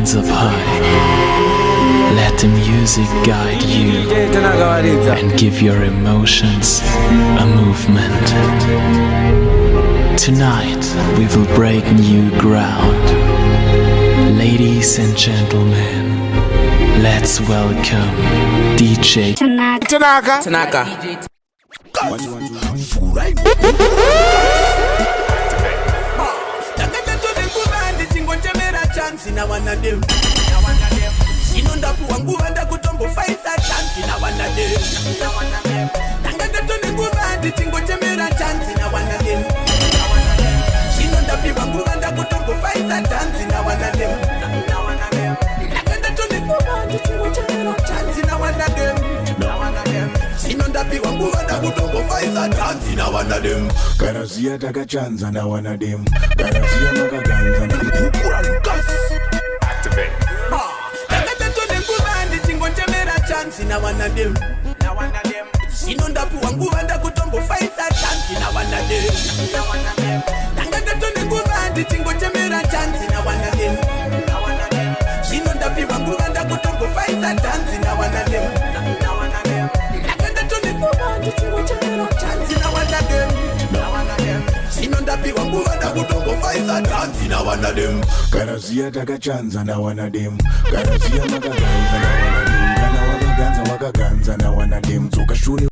hands up high. Let the music guide you and give your emotions a movement. Tonight we will break new ground. Ladies and gentlemen, let's welcome DJ Tanaka. Karazia takachanza na wanadem. Karazia makaganza na activate. Sinonda puwangu anda kutombo faisa chansi na wanadem. Tanganda tone ngubandi tingo temera chansi na wanadem. Sinonda puwangu anda kutombo faisa chansi na wanadem. Tanganda tone ngubandi tingo temera chansi na wanadem. Sinonda puwangu anda kutombo faisa chansi na wanadem. Karazia takachanza na wanadem. Karazia makaganza na wanadem. Kana wakaganza na wanadem. Zuka shuni